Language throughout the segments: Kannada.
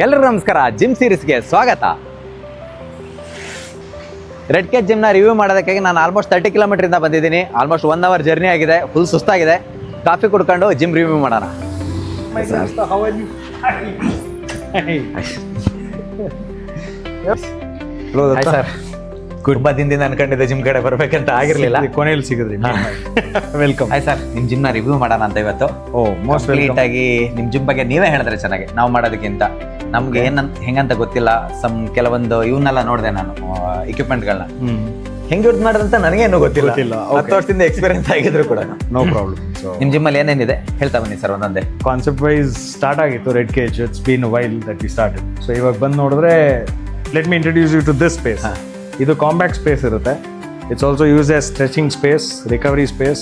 ಎಲ್ಲರಿಗೂ ನಮಸ್ಕಾರ. ಜಿಮ್ ಸೀರೀಸ್ಗೆ ಸ್ವಾಗತ. REDCAGE ಜಿಮ್ನ ರಿವ್ಯೂ ಮಾಡೋದಕ್ಕಾಗಿ ನಾನು ಆಲ್ಮೋಸ್ಟ್ 30 ಕಿಲೋಮೀಟರಿಂದ ಬಂದಿದ್ದೀನಿ. ಆಲ್ಮೋಸ್ಟ್ 1 ಅವರ್ ಜರ್ನಿ ಆಗಿದೆ. ಫುಲ್ ಸುಸ್ತಾಗಿದೆ. ಕಾಫಿ ಕುಡ್ಕೊಂಡು ಜಿಮ್ ರಿವ್ಯೂ ಮಾಡೋಣ. ಸರ್, ತುಂಬಾ ದಿನದಿಂದ ಅನ್ಕೊಂಡಿದ್ದೆ ಜಿಮ್ ಕಡೆ ಬರ್ಬೇಕಂತ, ಆಗಿರ್ಲಿಲ್ಲ. ಕೊನೆಯಲ್ಲಿ ಸಿಗಿದ್ರಿ. ವೆಲ್ಕಮ್. ಹಾಯ್ ಸರ್, ನಿಮ್ ಜಿಮ್ನ ರಿವ್ಯೂ ಮಾಡೋಣ ಅಂತ ಇವತ್ತು. ಮೋಸ್ಟ್ ಕಂಪ್ಲೀಟ್ ಆಗಿ ನಿಮ್ ಜಿಮ್ ಬಗ್ಗೆ ನೀವೇ ಹೇಳಿದ್ರೆ ಚೆನ್ನಾಗಿ. ನಾವು ಮಾಡೋದಕ್ಕಿಂತ ನಮ್ಗೆ ಹೆಂಗಂತ ಗೊತ್ತಿಲ್ಲ. ಕೆಲವೊಂದು ಇವನ್ನೆಲ್ಲ ನೋಡಿದೆ ನಾನು, ಇಕ್ವಿಪ್ಮೆಂಟ್ಗಳನ್ನ ಹೆಂಗ್ ಯೂಸ್ ಮಾಡೋದಂತ ನನಗೇನು ಗೊತ್ತಿಲ್ಲ. 10 ವರ್ಷದಿಂದ ಎಕ್ಸ್ಪೀರಿಯನ್ಸ್ ಆಗಿದ್ರು ಕೂಡ. No problem. ನಿಮ್ ಜಿಮ್ ಅಲ್ಲಿ ಏನೇನಿದೆ ಹೇಳ್ತಾ ಬನ್ನಿ ಸರ್ ಒಂದೊಂದೇ. ಕಾನ್ಸೆಪ್ಟ್ ವೈಸ್ ಸ್ಟಾರ್ಟ್ ಆಗಿತ್ತು REDCAGE. It's been while that we started. So ಇವಾಗ ಬಂದು ನೋಡಿದ್ರೆ, let me introduce you to this space. ಇದು ಕಾಂಪ್ಯಾಕ್ಟ್ ಸ್ಪೇಸ್ ಇರುತ್ತೆ. It's also use as stretching space, recovery space,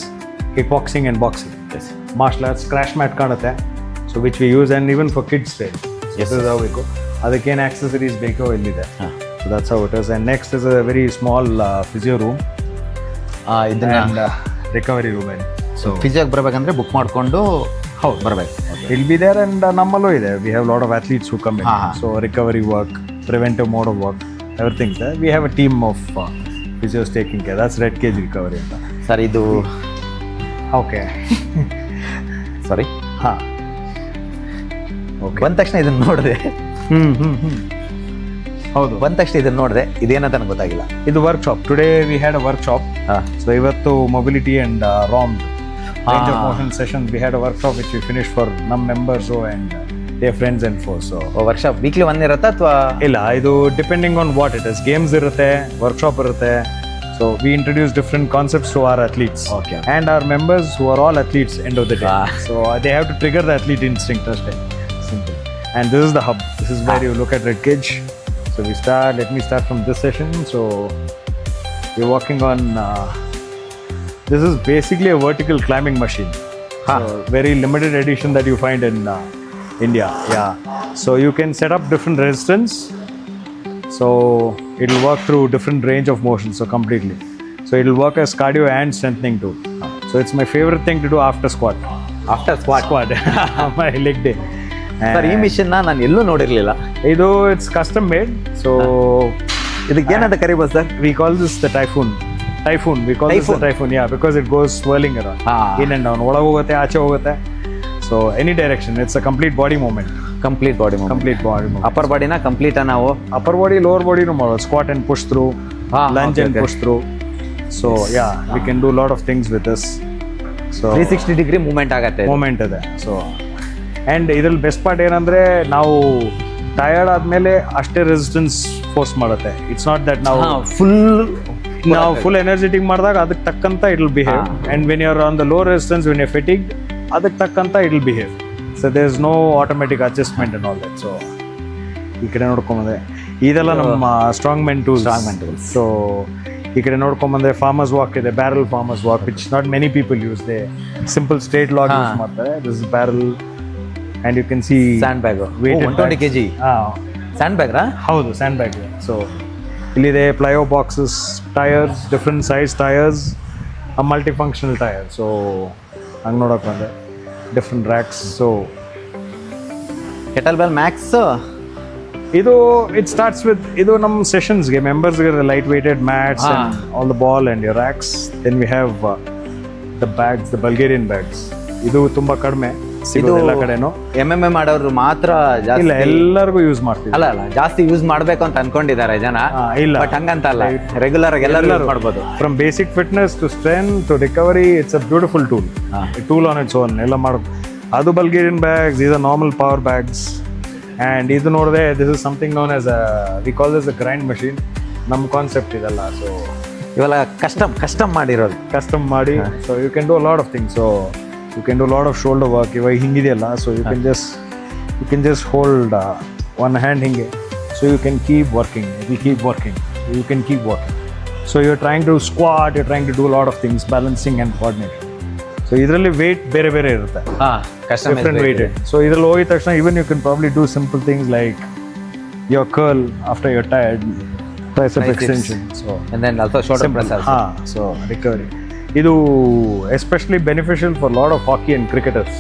kick boxing and boxing, martial arts, crash mat ಕಾಣುತ್ತೆ. So which we use and even for kids day. ಬೇಕು ಅದಕ್ಕೇನು ಆಕ್ಸೆಸರೀಸ್ ಬೇಕೋ ಇಲ್ಲಿದೆ. So that's how it is. And next is a very small physio room and recovery room. So ಫಿಸಿಯೋಗೆ ಬರ್ಬೇಕಂದ್ರೆ ಬುಕ್ ಮಾಡ್ಕೊಂಡು ಬರ್ಬೇಕು. It'll be there. And nammallo ide. We have a lot of athletes who come in. So recovery work, preventive mode of work, everything's there. We have a team of physios taking care. That's REDCAGE recovery anta. Sir ಇದು Okay. ಸಾರಿ. Okay. ಬಂದ ತಕ್ಷಣ ಇದನ್ನ ನೋಡಿದೆ. ಹೌದು, ಬಂದ ತಕ್ಷಣ ಇದನ್ನ ನೋಡಿದೆ. ಇದೇನಂತ ನನಗೆ ಗೊತ್ತಾಗಿಲ್ಲ. ಇದು workshop. Today we had a workshop. So ಇವತ್ತು mobility and ROM range of motion session. We had a workshop which we finished for ನಮ್ಮ members and their friends and foes. So workshop weekly one ಇರುತ್ತಾ ಅಥವಾ ಇಲ್ಲ, ಇದು depending on what it is. Games ಇರುತ್ತೆ, ವರ್ಕ್ಶಾಪ್ ಇರುತ್ತೆ. So we introduce different concepts to our athletes. Okay. And our members who are all athletes end of the day. So they have to trigger the athlete instinct ಅಷ್ಟೇ. Simple. And this is the hub. This is where you look at REDCAGE. So let me start from this session. So we're working on, this is basically a vertical climbing machine. So very limited edition that you find in India. Yeah. So you can set up different resistance. So it'll work through different range of motion. So completely. So it'll work as cardio and strengthening tool. So it's my favorite thing to do after squat. After squat My leg day. Sir, ಈ ಮಿಷನ್ ನಾನು ಎಲ್ಲೂ ನೋಡಿರ್ಲಿಲ್ಲ. ಇದು ಇಟ್ಸ್ ಕಸ್ಟಮ್ ಮೇಡ್. ಸೊ ಇದಕ್ಕೆ ಏನಂತ ಕರಿಬೋದು sir? we call this the typhoon. We call this the typhoon. Yeah, because it goes swirling around, in and down, ಒಳಗೆ ಹೋಗುತ್ತೆ, ಆಚೆ ಹೋಗುತ್ತೆ. So any direction. It's a complete body movement. Complete body upper ಬಾಡಿನ ಕಂಪ್ಲೀಟ್ ನಾವು upper body, lower body ನು ಮಾಡೋದು. Squat and push through, lunge and push through. So yeah, we can do a lot of things with this. So 360 degree movement ಆಗತ್ತೆ. ಮೂಮೆಂಟ್ ಇದೆ. ಸೊ ಆ್ಯಂಡ್ ಇದ್ರಲ್ಲಿ ಬೆಸ್ಟ್ ಪಾರ್ಟ್ ಏನಂದರೆ, ಟಯರ್ಡ್ ಆದಮೇಲೆ ಅಷ್ಟೇ ರೆಸಿಸ್ಟೆನ್ಸ್ ಫೋರ್ಸ್ ಮಾಡುತ್ತೆ. ಇಟ್ಸ್ ನಾಟ್ ದಟ್ ನಾವು ಫುಲ್ ಎನರ್ಜೆಟಿಕ್ ಮಾಡಿದಾಗ ಅದಕ್ಕೆ ತಕ್ಕಂತ it will behave. And when you are on the low resistance, when you fatigue, ಅದಕ್ಕೆ ತಕ್ಕಂತ it will behave. So there is no automatic adjustment and all that. So ಈ ಕಡೆ ನೋಡ್ಕೊಂಬಂದೆ, ಇದೆಲ್ಲ ನಮ್ಮ ಸ್ಟ್ರಾಂಗ್ ಮೆನ್ ಟೂಲ್ಸ್. ಸೊ ಈ ಕಡೆ ನೋಡ್ಕೊಂಬಂದ್ರೆ ಫಾರ್ಮರ್ಸ್ ವಾಕ್ ಇದೆ, barrel farmers walk, which not many people use. They simple straight log use ಮಾಡ್ತಾರೆ. This is barrel. And you can see sand bag, 120 kg sand bag. ಹೌದು, ಸ್ಯಾಂಡ್ ಬ್ಯಾಗ್. ಸೊ ಇಲ್ಲಿದೆ plyo boxes, tyres, different size tyres, multi functional tyre. So ಹಂಗೆ ನೋಡೋಕೆ ಬಂದೆ, different racks. So kettle bell max ಇದು ಇಟ್ ಸ್ಟಾರ್ಟ್ಸ್ ವಿತ್, ಇದು ನಮ್ಮ ಸೆಷನ್ಸ್ಗೆ ಮೆಂಬರ್ಸ್ಗೆ light weighted mats and all the ball and your racks. Then we have the bags, the Bulgarian bags. ಇದು ತುಂಬ ಕಡಿಮೆ ಸಿಗೋದು ಎಲ್ಲ ಕಡೆನೂ. MMA ಮಾಡೋರು ಮಾತ್ರ ಇಲ್ಲ, ಎಲ್ಲರಿಗೂ ಯೂಸ್ ಮಾಡ್ತೀವಿ. ಅಲ್ಲ ಜಾಸ್ತಿ ಯೂಸ್ ಮಾಡ್ಬೇಕು ಅಂತ ಅನ್ಕೊಂಡಿದ್ದಾರೆ ಜನ. ಇಲ್ಲ, ಬಟ್ ಹಂಗಂತ ಅಲ್ಲ, ರೆಗ್ಯುಲರ್ ಆಗಿ ಎಲ್ಲರೂ ಮಾಡ್ಬೋದು. From basic fitness to strength to recovery, it's a beautiful tool on its own. ಎಲ್ಲ ಮಾಡ್ಬೋದು. ಅದು ಬಲ್ಗೇರಿಯನ್ ಬ್ಯಾಗ್ಸ್, ಇದು ನಾರ್ಮಲ್ ಪವರ್ ಬ್ಯಾಗ್ಸ್. ಆ್ಯಂಡ್ ಇದು ನೋಡಿದೆ, this is something known as we call this a grind machine. ನಮ್ಮ ಕಾನ್ಸೆಪ್ಟ್ ಇದೆಲ್ಲ. ಸೊ ಇವೆಲ್ಲ ಕಸ್ಟಮ್ ಮಾಡಿರೋದು, ಕಸ್ಟಮ್ ಮಾಡಿ. So you can do a lot of things. So you can do a lot of shoulder work. ಇವಾಗ ಹಿಂಗಿದೆಯಲ್ಲ, so you can just hold one hand hinge, so you can keep working. You can keep working. So you're trying to squat, you're trying to do a lot of things, balancing and coordination. So ಇದರಲ್ಲಿ ವೇಟ್ ಬೇರೆ ಇರುತ್ತೆ, different weighted. So ಇದರಲ್ಲಿ ಹೋಗಿದ ತಕ್ಷಣ even you can probably do simple things like your curl after you're tired, tricep extension. So and then also shoulder press also. So recovery. ಇದು especially beneficial for lot of hockey and cricketers.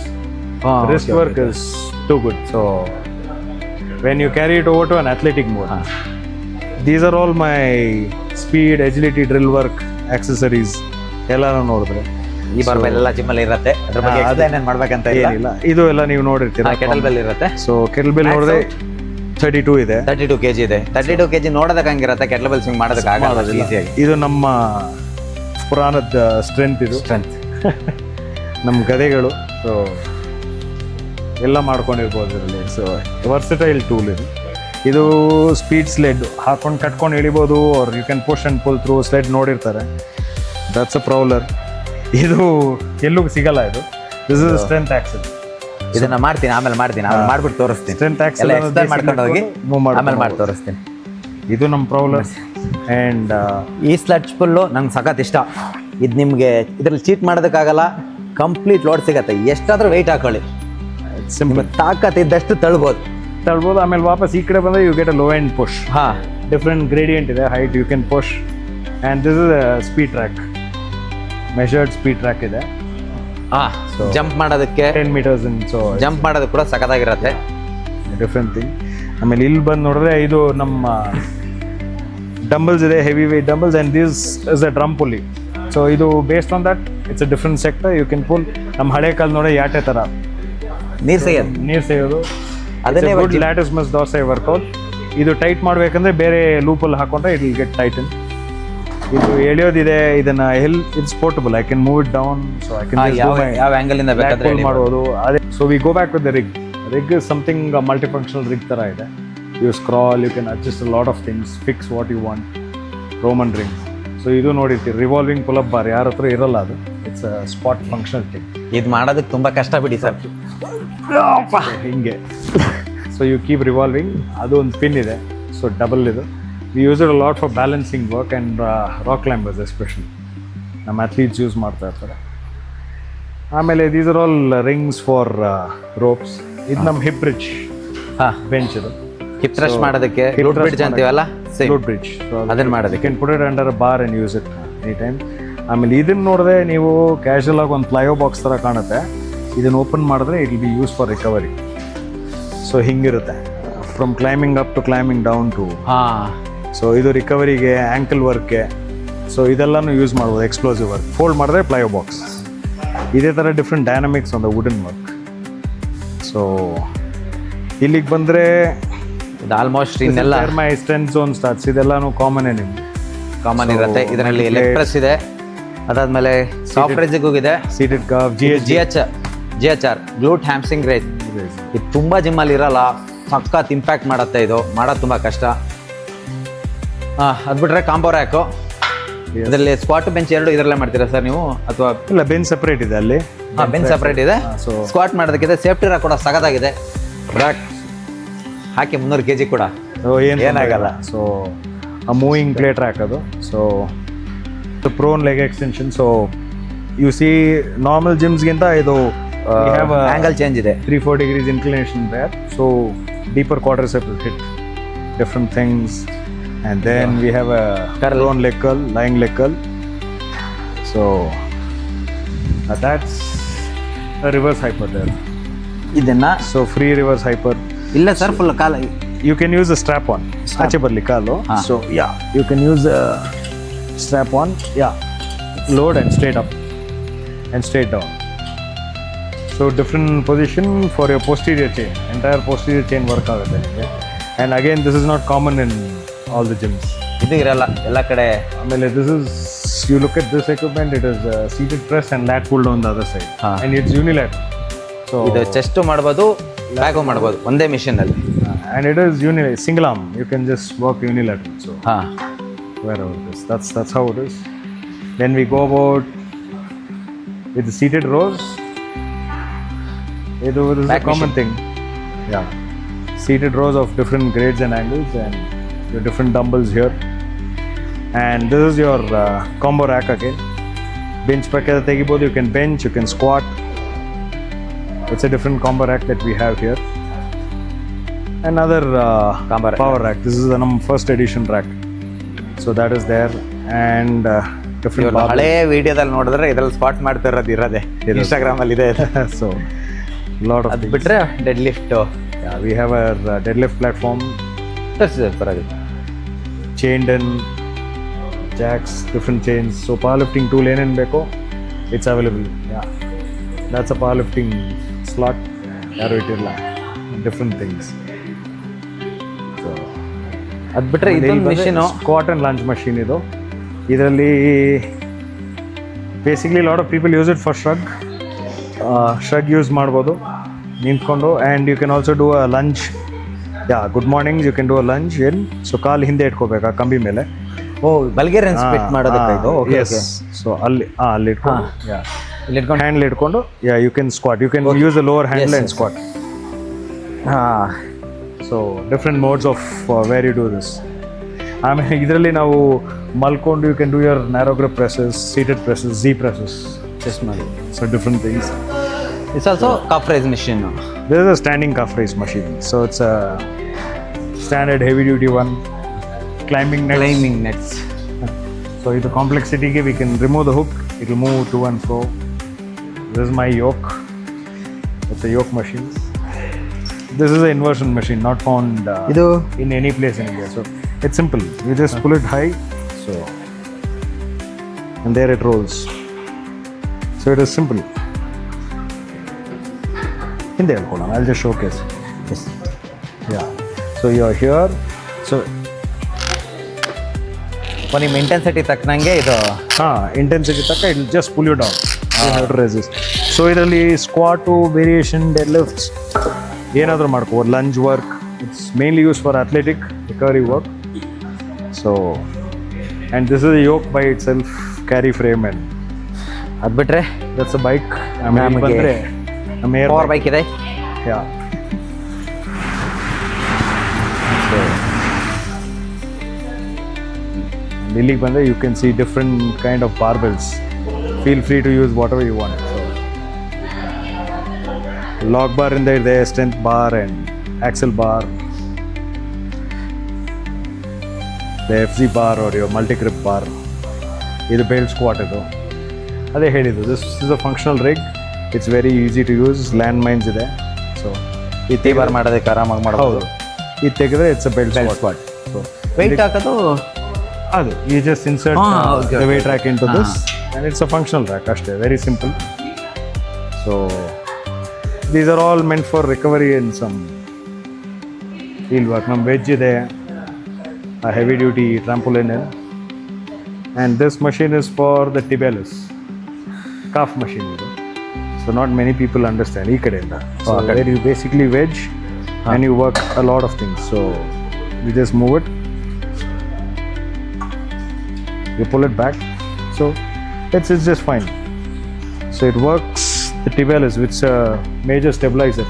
Wrist work is too good. So when you carry it over to an athletic mode. These are all my speed, agility, drill work, accessories. ಎಲ್ಲಾನು ನೋಡಿದ್ರೆ ಈ ಬಾರ್ಬೆಲ್ ಎಲ್ಲ ಜಿಮ್ಮಲ್ಲಿ ಇರುತ್ತೆ. ಅದ್ರ ಬಗ್ಗೆ ಎಕ್ಸ್ಪ್ಲೈನ್ ಮಾಡ್ಬೇಕಂತ ಏನಿಲ್ಲ. ಇದು ಎಲ್ಲ ನೀವು ನೋಡಿರ್ತೀರಾ. ಕೆಟಲ್ ಬೆಲ್ ಇರುತ್ತೆ. ಸೊ ಕೆಟಲ್ ಬೆಲ್ ನೋಡಿದ್ರೆ 32 ಇದೆ. 32 kg ಇದೆ. 32 kg ನೋಡೋದಕ್ಕೆ ಹಂಗಿರುತ್ತೆ, ಕೆಟಲ್ ಬೆಲ್ ಸ್ವಿಂಗ್ ಮಾಡೋದಕ್ಕೆ ಆಗಲ್ಲ ಈಸಿಯಾಗಿ. ಇದು ನಮ್ಮ ಪುರಾಣದ ಸ್ಟ್ರೆಂತ್. ನಮ್ಮ ಗದೆಗಳು. ಸೊ ಎಲ್ಲ ಮಾಡ್ಕೊಂಡಿರ್ಬೋದು ಇದರಲ್ಲಿ. ಸೊ ವರ್ಸಟೈಲ್ ಟೂಲ್ ಇದು ಸ್ಪೀಡ್ ಸ್ಲೆಡ್ ಹಾಕೊಂಡು ಕಟ್ಕೊಂಡು ಇಳಿಬೋದು. Or you can push and pull through sled ನೋಡಿರ್ತಾರೆ. That's a prowler. ಇದು ಎಲ್ಲೂ ಸಿಗಲ್ಲ. ಇದು ದಿಸ್ ಇಸ್ ಸ್ಟ್ರೆಂತ್ ಆಕ್ಸೆಲ್. ಇದನ್ನ ಮಾಡ್ತೀನಿ, ಆಮೇಲೆ ಮಾಡ್ಬಿಟ್ಟು ತೋರಿಸ್ತೀನಿ. ಸ್ಟ್ರೆಂತ್ ಆಕ್ಸೆಲ್ ಮಾಡ್ಕೊಂಡು ಹೋಗಿ ಆಮೇಲೆ ಮಾಡಿ ತೋರಿಸ್ತೀನಿ. ಇದು ನಮ್ಮ ಪ್ರೌಲರ್. ಆ್ಯಂಡ್ ಈ ಸ್ಲೆಡ್ಜ್ ಪುಲ್ಲು ನಂಗೆ ಸಖತ್ ಇಷ್ಟ. ಇದು ನಿಮಗೆ ಇದರಲ್ಲಿ ಚೀಟ್ ಮಾಡೋದಕ್ಕಾಗಲ್ಲ. ಕಂಪ್ಲೀಟ್ ಲೋಡ್ ಸಿಗತ್ತೆ. ಎಷ್ಟಾದರೂ ವೆಯ್ಟ್ ಹಾಕೊಳ್ಳಿ, ಸಿಂಪಲ್. ತಾಕತ್ ಇದ್ದಷ್ಟು ತಳ್ಬೋದು. ಆಮೇಲೆ ವಾಪಸ್ ಈ ಕಡೆ ಬಂದರೆ you get a low and push. Different gradient ಇದೆ. Height you can push. And this is speed track, measured speed track ಇದೆ. ಸೊ ಜಂಪ್ ಮಾಡೋದಕ್ಕೆ 10 meters. ಸೊ ಜಂಪ್ ಮಾಡೋದಕ್ಕೆ ಕೂಡ ಸಖತ್ತಾಗಿರುತ್ತೆ. Different thing. ಆಮೇಲೆ ಇಲ್ಲಿ ಬಂದು ನೋಡಿದ್ರೆ ಇದು ನಮ್ಮ ಡಂಬಲ್ಸ್ ಇದೆ, heavy weight dumbbells. And this is a drum pulley. So ಇದು based on that it's a different sector. You can pull. ನಮ್ಮ ಹಳೆ ಕಾಲ ನೋಡಿ ಯಾಟೆ ಥರ ನೀರು ಸೇಯೋದು. ಅದನ್ನೇ ಲ್ಯಾಟಿಸ್ ಮಸ್ ದೋಸೆ ವರ್ಕೌಟ್. ಇದು ಟೈಟ್ ಮಾಡಬೇಕಂದ್ರೆ ಬೇರೆ ಲೂಪಲ್ಲಿ ಹಾಕೊಂಡ್ರೆ ಇಟ್ ವಿಲ್ ಗೆಟ್ ಟೈಟನ್. ಇದು ಎಳೆಯೋದಿದೆ. ಇದನ್ನ it's portable. I can move it down. So I can ಯಾವ ಆಂಗಲ್ ಇಂದ ಬೇಕಾದ್ರೆ ಮಾಡ್ಬೋದು. ಅದೇ. So we go back with the rig. Rig is something multifunctional rig ಥರ ಇದೆ. You scroll, you can adjust a lot of things, fix what you want. Roman ring. So ಇದು ನೋಡಿರ್ತೀವಿ, ರಿವಾಲ್ವಿಂಗ್ ಪುಲ್ ಅಪ್ ಬಾರ್. ಯಾರ ಹತ್ರ ಇರಲ್ಲ ಅದು. It's a spot functional thing. ಇದು ಮಾಡೋದಕ್ಕೆ ತುಂಬ ಕಷ್ಟ ಬಿಡಿ ಸರ್. ಹಿಂಗೆ. So you keep revolving. ಅದು ಒಂದು ಪಿನ್ ಇದೆ. ಸೊ ಡಬಲ್ ಇದು. We use it a lot for balancing work and rock climbers especially. ನಮ್ಮ ಅಥ್ಲೀಟ್ಸ್ ಯೂಸ್ ಮಾಡ್ತಾ ಇರ್ತಾರೆ. ಆಮೇಲೆ these are all rings for ropes. ಇದು ನಮ್ಮ ಹಿಪ್ ಬ್ರಿಡ್ಜ್ ಬೆಂಚ್. ಇದು ಹಿಪ್ ಥ್ರಸ್ಟ್ ಮಾಡೋದಕ್ಕೆ ಗ್ಲೂಟ್ ಬ್ರಿಡ್ಜ್ ಅಂತೀವಲ್ಲ, ಗ್ಲೂಟ್ ಬ್ರಿಡ್ಜ್. ಅದನ್ನ ಮಾಡೋದಕ್ಕೆ can put it under a bar and use it any time. ಆಮೇಲೆ ಇದನ್ನ ನೋಡಿದ್ರೆ ನೀವು ಕ್ಯಾಶುವಲ್ ಆಗಿ ಒಂದು ಪ್ಲಯೋ ಬಾಕ್ಸ್ ಥರ ಕಾಣುತ್ತೆ. ಇದನ್ನು ಓಪನ್ ಮಾಡಿದ್ರೆ it will be use for recovery. So ಹಿಂಗಿರುತ್ತೆ, from climbing up to climbing down to. So ಇದು ರಿಕವರಿಗೆ, ಆ್ಯಂಕಲ್ ವರ್ಕ್ಗೆ. ಸೊ ಇದೆಲ್ಲನೂ ಯೂಸ್ ಮಾಡ್ಬೋದು. Explosive work. ಫೋಲ್ಡ್ ಮಾಡಿದ್ರೆ ಪ್ಲಯೋ ಬಾಕ್ಸ್. ಇದೇ ಥರ different dynamics on the wooden work. So ಇಲ್ಲಿಗೆ ಬಂದರೆ ಇದು ಆಲ್ಮೋಸ್ಟ್ ಇನ್ನೆಲ್ಲ ಮೈ ಸ್ಟ್ರೆಂತ್ ಝೋನ್ ಸ್ಟಾರ್ಟ್ಸ್. ಇದೆಲ್ಲಾನು ಕಾಮನ್ ಕಾಮನ್ ಇರುತ್ತೆ. ಇದರಲ್ಲಿ ಲೆಗ್ ಪ್ರೆಸ್ ಇದೆ. ಅದಾದ್ಮೇಲೆ ಸಾಫ್ಟ್ ರೈಸಿಂಗ್ ಹೋಗಿದೆ. Seated curl, GHR glute hamstring rice. ಇದು ತುಂಬ ಜಿಮ್ಮಲ್ಲಿ ಇರಲ್ಲ. ಸಖತ್ ಇಂಪ್ಯಾಕ್ಟ್ ಮಾಡುತ್ತೆ. ಇದು ಮಾಡೋದು ತುಂಬ ಕಷ್ಟ. ಅದು ಬಿಟ್ರೆ ಕಾಂಬೋ ರ್ಯಾಕು. ಇದರಲ್ಲಿ ಸ್ಕ್ವಾಟ್ ಬೆಂಚ್ ಎರಡು ಇದರಲ್ಲೇ ಮಾಡ್ತೀರಾ ಸರ್ ನೀವು, ಅಥವಾ ಇಲ್ಲ ಬೆಂಚ್ ಸಪ್ರೇಟ್ ಇದೆ ಅಲ್ಲಿ? ಬೆಂಚ್ ಸಪ್ರೇಟ್ ಇದೆ. ಸ್ಕ್ವಾಟ್ ಮಾಡೋದಕ್ಕಿದೆ. ಸೇಫ್ಟಿ ರ್ಯಾಕ್ ಕೂಡ ಸಖತ್ತಾಗಿದೆ. ರ್ಯಾಕ್ ಹಾಕಿ 300 kg ಕೂಡ ಏನಾಗಲ್ಲ. ಸೊ ಆ ಮೂವಿಂಗ್ ಪ್ಲೇಟ್ ರ್ಯಾಕ್ ಅದು. So prone leg extension. So you see normal ಜಿಮ್ಸ್ಗಿಂತ ಇದು ಆಂಗಲ್ ಚೇಂಜ್ ಇದೆ. 3-4 degrees inclination there. So deeper quadriceps will hit different things. And then we have a prone leg curl, lying leg curl. So that's a reverse hyper there. ಇದನ್ನ So free reverse hyper. ಇಲ್ಲ ಸರ್, ಫುಲ್ ಕಾಲ. You can use a strap on. ಆಚೆ ಬರಲಿ ಕಾಲು. So yeah, you can use a strap on. Yeah, load and straight up and straight down. So different position for your posterior chain. Entire posterior chain work ಆಗುತ್ತೆ ನಿಮಗೆ. And again, this is not common in all the gyms. ಇದು ಇರಲ್ಲ ಎಲ್ಲ ಕಡೆ. ಆಮೇಲೆ this is, you look at this equipment, it is seated press and lat pull down the other side. And it's unilateral. So ಇದು ಚೆಸ್ಟ್ ಮಾಡ್ಬೋದು, ಬ್ಯಾಕು ಮಾಡ್ಬೋದು ಒಂದೇ ಮಿಷನ್ ಅಲ್ಲಿ. And it is single arm. You can just work unilateral. So wherever it is, that's how it is. Then we go about with the seated rows. This is a common thing. Yeah, seated rows of different grades and angles, and your different dumbbells here. And this is your combo rack again. Bench pakada tegibodu. You can bench, you can squat. It's a different combo rack that we have here. Another power rack. This is the first edition rack. So that is there. And different ಹಳೆ ವಿಡಿಯೋದಲ್ಲಿ ನೋಡಿದ್ರೆ ಇದರಲ್ಲಿ ಸ್ಪಾಟ್ ಮಾಡ್ತಾ ಇರೋದು ಇರೋದೇ ಇನ್ಸ್ಟಾಗ್ರಾಮ್ ಅಲ್ಲಿ ಇದೆ. So lot of ಅದು ಬಿಟ್ರೆ dead lift, Yeah, we have a deadlift platform, ತೋರಿಸಿ ಪರವಾಗಿಲ್ಲ. chained in jacks, different chains. So powerlifting tool ಏನೇನು ಬೇಕೋ it's available. Yeah, that's a powerlifting slot. ಯಾರು ಇಟ್ಟಿರಲ್ಲ, different things. So ಅದು ಬಿಟ್ಟರೆ ಇದೊಂದು machine squat and lunge machine ಇದು. ಇದರಲ್ಲಿ basically lot of people use it for shrug use ಮಾಡ್ಬೋದು ನಿಂತ್ಕೊಂಡು. And you can also do a lunge. Good morning you can do a lunge so ಕಾಲು ಹಿಂದೆ ಇಟ್ಕೋಬೇಕು ಆ ಕಂಬಿ ಮೇಲೆ. ಬಲ್ಗೇರಿಯನ್ ಸ್ಪ್ಲಿಟ್ ಮಾಡೋದಕ್ಕೆ ಇದು. ಎಸ್, ಸೊ ಅಲ್ಲಿ ಇಟ್ಕೊಂಡು ಇಲ್ಲಿ ಇಟ್ಕೊಂಡು ಹ್ಯಾಂಡ್ಲ್ ಇಟ್ಕೊಂಡು you can squat. You can use the lower handle and squat. So different modes of where you do this. ಆಮೇಲೆ ಇದರಲ್ಲಿ ನಾವು ಮಲ್ಕೊಂಡು you can do your narrow grip presses, seated presses, Z presses, chest ಮಾಡಿ. So different things. It's also calf raise machine. This is a standing calf raise machine. So it's a standard heavy duty one. Climbing nets. So with the complexity, we can remove the hook. It will move to and fro. This is my yoke. It's a yoke machine. This is an inversion machine, not found in any place in India. So it's simple. You just pull it high. So and there it rolls. So it is simple. Hold on, I'll just showcase. Yes. Yeah. So you're here. So ನಿಮ್ಮ ಇಂಟೆನ್ಸಿಟಿ ತಕ್ಕನಂಗೆ ಇದು ಇಂಟೆನ್ಸಿಟಿ ತಕ್ಕ it just pull you down. You have to resist. So ಇದರಲ್ಲಿ ಸ್ಕ್ವಾಟು, ವೇರಿಯೇಷನ್, ಡೆಡ್ ಲಿಫ್ಟ್ಸ್ ಏನಾದರೂ ಮಾಡ್ಕೋಬೋದು. Lunge work, it's mainly use for athletic recovery work. So and this is yoke by itself, carry frame and ಅದು ಬಿಟ್ಟರೆ ದಟ್ಸ್ ಅ ಬೈಕ್. ಆಮೇಲೆ ಬಂದರೆ ನಮ್ಮ ಪವರ್ ಬೈಕ್ ಇದೆ. Yeah. ಇಲ್ಲಿಗೆ ಬಂದರೆ you can see different kind of barbells. Feel free to use whatever you want. So log bar ಇಂದ ಇದೆ, strength bar and axle bar, the F G bar or your multi grip bar. ಇದು ಬೇಲ್ ಸ್ಕ್ವಾಟ್. ಇದು ಅದೇ ಹೇಳಿದ್ದು, this is a functional rig. It's very easy to use. Land mines ಇದೆ. ಸೊ ಈ ಟಿ ಬಾರ್ ಮಾಡೋದಕ್ಕೆ ಆರಾಮಾಗಿ ಮಾಡ್ಬೋದು. ಇದು ತೆಗೆದ್ರೆ it's a belt squat. So weight ಹಾಕೋದು ಅದು you just insert the weight rack in to this and it's a functional rack ಅಷ್ಟೇ. Very simple. So these are all meant for recovery in some field work. ನಮ್ಮ ವೆಜ್ ಇದೆ, a heavy duty trampoline in, and this machine is for the tibialis calf machine. So not many people understand ee kadenda. So where you basically wedge and you work a lot of things. So you just move it, you pull it back, so it's just fine. So it works the tibialis, which is a major stabilizer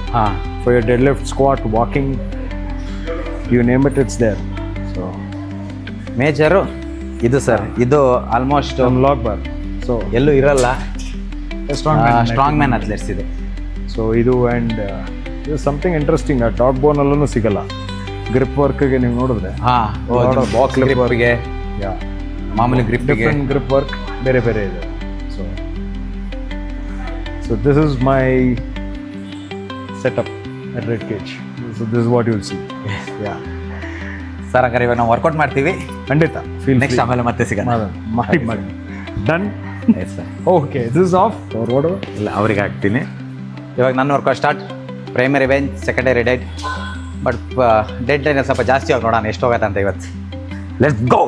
for your deadlift, squat, walking, you name it, it's there. So major ಇದು ಸರ್, ಇದು ಆಲ್ಮೋಸ್ಟ್ ಲಾಗ್ ಬಾರ್. ಸೊ ಎಲ್ಲೂ ಇರಲ್ಲ, ಸ್ಟ್ರಾಂಗ್ ಮ್ಯಾನ್ ಅಥ್ಲೆಟ್ಸ್ ಇದೆ. ಸೊ ಇದು ಆ್ಯಂಡ್ ಇದು ಸಮಥಿಂಗ್ ಇಂಟ್ರೆಸ್ಟಿಂಗ್. ಡಾಗ್ ಬೋನಲ್ಲೂ ಸಿಗಲ್ಲ. ಗ್ರಿಪ್ ವರ್ಕ್ಗೆ ನೀವು ನೋಡಿದ್ರೆ ಬಾಕ್ಸ್ ಗ್ರಿಪ್ಗೆ, ಮಾಮೂಲಿ ಗ್ರಿಪ್ಗೆ ಗ್ರಿಪ್ ವರ್ಕ್ ಬೇರೆ ಬೇರೆ ಇದೆ. So this is my setup at REDCAGE. So this is what you will see. Sir ಹಂಗಾರೆ ಇವಾಗ ನಾವು ವರ್ಕೌಟ್ ಮಾಡ್ತೀವಿ. ಖಂಡಿತ. ನೆಕ್ಸ್ಟ್ ಆಮೇಲೆ ಮತ್ತೆ ಸಿಗೋಣ. ಮಾಡಿ done. Yes sir. Okay, this is off forward. ಇಲ್ಲ, ಅವ್ರಿಗೆ ಹಾಕ್ತೀನಿ. ಇವಾಗ ನನ್ನ workout start. Primary bench, secondary dead. But dead line ಸ್ವಲ್ಪ ಜಾಸ್ತಿ ಆಗಿ ನೋಡೋಣ ಎಷ್ಟು ಹೋಗತ್ತೆ ಅಂತ ಇವತ್ತು. Let's go.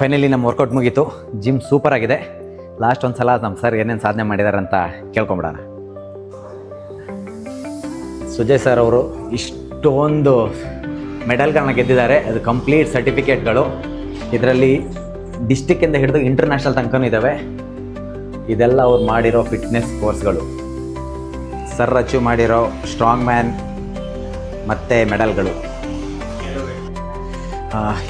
ಫೈನಲಿ ನಮ್ಮ ವರ್ಕೌಟ್ ಮುಗೀತು. ಜಿಮ್ ಸೂಪರ್ ಆಗಿದೆ. ಲಾಸ್ಟ್ ಒಂದು ಸಲ ನಮ್ಮ ಸರ್ ಏನೇನು ಸಾಧನೆ ಮಾಡಿದ್ದಾರೆ ಅಂತ ಕೇಳ್ಕೊಂಬಿಡೋಣ. ಸುಜಯ್ ಸರ್ ಅವರು ಇಷ್ಟೊಂದು ಮೆಡಲ್ಗಳನ್ನ ಗೆದ್ದಿದ್ದಾರೆ. ಅದು ಕಂಪ್ಲೀಟ್ ಸರ್ಟಿಫಿಕೇಟ್ಗಳು. ಇದರಲ್ಲಿ ಡಿಸ್ಟಿಕ್ಕಿಂದ ಹಿಡಿದು ಇಂಟರ್ನ್ಯಾಷನಲ್ ತನಕನೂ ಇದ್ದಾವೆ. ಇದೆಲ್ಲ ಅವ್ರು ಮಾಡಿರೋ ಫಿಟ್ನೆಸ್ ಕೋರ್ಸ್ಗಳು, ಸರ್ ಅಚೀವ್ ಮಾಡಿರೋ ಸ್ಟ್ರಾಂಗ್ ಮ್ಯಾನ್ ಮತ್ತು ಮೆಡಲ್ಗಳು.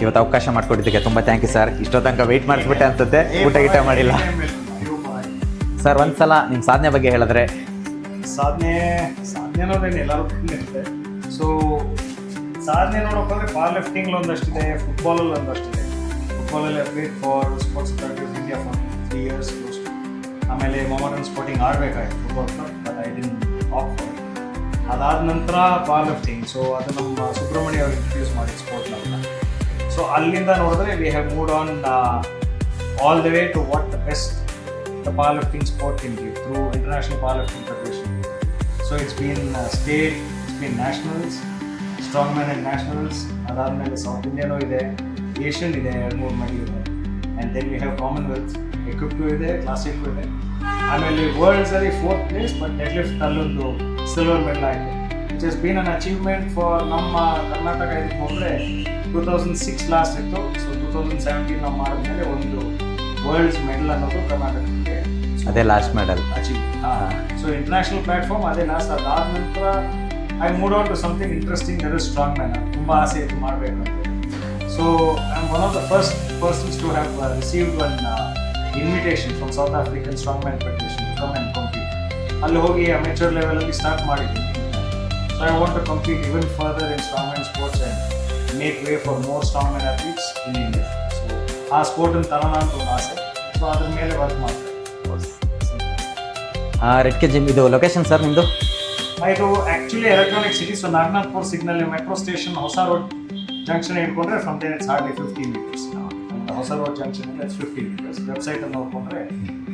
ಇವತ್ತು ಅವಕಾಶ ಮಾಡಿಕೊಟ್ಟಿದ್ದಕ್ಕೆ ತುಂಬ ಥ್ಯಾಂಕ್ ಯು ಸರ್. ಇಷ್ಟೋ ತನಕ ವೆಯ್ಟ್ ಮಾಡಿಸ್ಬಿಟ್ಟೆ ಅನ್ಸುತ್ತೆ, ಊಟ ಗೀಟ ಮಾಡಿಲ್ಲ. ಸರ್ ಒಂದು ಸಲ ನಿಮ್ಮ ಸಾಧನೆ ಬಗ್ಗೆ ಹೇಳಿದ್ರೆ. ಸಾಧನೆ ಅನ್ನೋದೇನು ಎಲ್ಲರೂ ಇರುತ್ತೆ. ಸೊ ಸಾಧನೆ ನೋಡೋಕೆ ಪವರ್ ಲಿಫ್ಟಿಂಗ್ ಒಂದಷ್ಟಿದೆ, ಫುಟ್ಬಾಲಲ್ಲಿ ಒಂದಷ್ಟಿದೆ. ಫುಟ್ಬಾಲಲ್ಲಿ played for sports authority of India for 3 years. ಆಮೇಲೆ ಮೊಮಡನ್ ಸ್ಪೋರ್ಟಿಂಗ್ ಆಡಬೇಕಾಯ್ತು football, but I didn't opt for it. ಅದಾದ ನಂತರ ಪವರ್ ಲಿಫ್ಟಿಂಗ್. ಸೊ ಅದು ನಮ್ಮ ಸುಬ್ರಹ್ಮಣ್ಯ ಅವರು ಇಂಟ್ರಡ್ಯೂಸ್ ಮಾಡಿ ಸ್ಪೋರ್ಟ್ನ. ಸೊ ಅಲ್ಲಿಂದ ನೋಡಿದ್ರೆ we have moved on all the way to what the best the power lifting sport in give through international power lifting federation. So it's been state, it's been nationals, strong man and nationals. ಅದಾದಮೇಲೆ ಸೌತ್ ಇಂಡಿಯನೂ ಇದೆ, ಏಷ್ಯನ್ ಇದೆ, 2-3 ಮೆಡಲ್ ಇದೆ. And then we have commonwealth, equipped ಇದೆ, ಕ್ಲಾಸಿಕ್ಕು ಇದೆ. ಆಮೇಲೆ ವರ್ಲ್ಡ್ಸಲ್ಲಿ 4th place, but dead lift ಅಲ್ಲೊಂದು ಸಿಲ್ವರ್ ಮೆಡಲ್ ಆಯಿತು. It has been an achievement for ನಮ್ಮ ಕರ್ನಾಟಕ. ಇದಕ್ಕೆ ಹೋದರೆ 2006 ಲಾಸ್ಟ್ ಇತ್ತು. ಸೊ 2017 ನಾವು ಮಾಡಿದ್ಮೇಲೆ ಒಂದು ವರ್ಲ್ಡ್ಸ್ ಮೆಡಲ್ ಅನ್ನೋದು ಕರ್ನಾಟಕಕ್ಕೆ ಅದೇ last medal achieve. So international platform ಅದೇ ಲಾಸ್ಟ್. ಅದಾದ ನಂತರ I moved on to something interesting, that is strong man. ತುಂಬ ಆಸೆ ಇತ್ತು ಮಾಡಬೇಕಂತ. So I am one of the first persons to have received one invitation from South African strong man federation to come and compete. ಅಲ್ಲಿ ಹೋಗಿ ಅಮೇಚರ್ ಲೆವೆಲಲ್ಲಿ ಸ್ಟಾರ್ಟ್ ಮಾಡಿದ್ದೀನಿ. So I want to compete even further in strong man sports and make way for more strong man athletes in India. So ಆ ಸ್ಪೋರ್ಟನ್ನು ತರೋಣ ಅಂತ ಒಂದು ಆಸೆ. ಸೊ ಅದ್ರ ಮೇಲೆ ವರ್ಕ್ ಮಾಡ್ತಾರೆ. REDCAGE ಜಿಮ್ ಇದು ಲೊಕೇಶನ್ ಸರ್ ನಿಮ್ಮದು? ಇದು actually electronic city. So Naganathpur signal metro station Hosa road junction ಇಟ್ಕೊಂಡ್ರೆ from there it's hardly 15 meters. Hosa road junction ಇಂದ 15 meters. ವೆಬ್ಸೈಟಲ್ಲಿ ನೋಡ್ಕೊಂಡ್ರೆ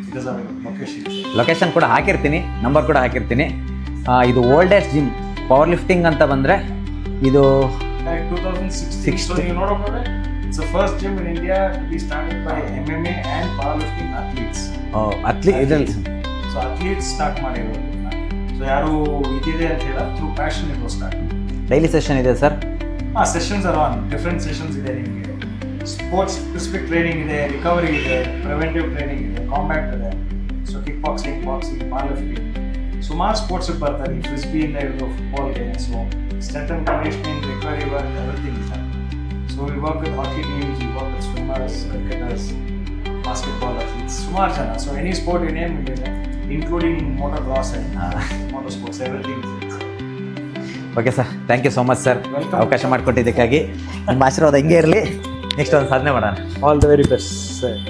ಇಟ್ ಇಸ್ ಅವೈಲಬಲ್. ಲೊಕೇಶನ್ ಕೂಡ ಹಾಕಿರ್ತೀನಿ, ನಂಬರ್ ಕೂಡ ಹಾಕಿರ್ತೀನಿ. ಇದು ಓಲ್ಡೆಸ್ಟ್ ಜಿಮ್ ಪವರ್ ಲಿಫ್ಟಿಂಗ್ ಅಂತ ಬಂದರೆ ಇದು 2016. So you ನೋಡೋಕೆ it's the first gym in India to be started by MMA and powerlifting athletes. So athletes start ಮಾಡಿರೋದು. ಸೊ ಯಾರು ಇದಿದೆ ಅಂತ ಹೇಳ through passion it was start. Daily session ಇದೆ sir? Sessions are on different sessions ಇದೆ. ನಿಮಗೆ ಸ್ಪೋರ್ಟ್ಸ್ ಸ್ಪೆಸಿಫಿಕ್ ಟ್ರೈನಿಂಗ್ ಇದೆ, ರಿಕವರಿ ಇದೆ, ಪ್ರಿವೆಂಟಿವ್ ಟ್ರೈನಿಂಗ್ ಇದೆ, ಕಾಂಬ್ಯಾಕ್ಟ್ ಇದೆ. So kick boxing, power lifting, ಸುಮಾರು ಸ್ಪೋರ್ಟ್ಸ್ಗೆ ಬರ್ತಾರೆ. ಫ್ರಿಸ್ಬಿಯಿಂದ ಹಿಡಿದು ಫುಟ್ಬಾಲ್ಗೆ. So strength and conditioning, recovery work, everything ಇದೆ. So we work with hockey teams, we work with swimmers, cricketers, basketball athletes, ಸುಮಾರು ಜನ. So any sport you name ಇದೆ, including motor cross and motor sports, everything. Okay sir, thank you so much sir, ಅವಕಾಶ ಮಾಡಿಕೊಟ್ಟಿದ್ದಕ್ಕಾಗಿ. ನಿಮ್ಮ ಆಶೀರ್ವಾದ ಹಿಂಗೆ ಇರಲಿ. ನೆಕ್ಸ್ಟ್ ಒಂದು ಸಾಧನೆ ಮಾಡೋಣ. All the very best sir.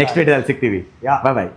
Next ವಿಡಿಯೋದಲ್ಲಿ ಸಿಗ್ತೀವಿ. ಬಾಯ್ ಬಾಯ್.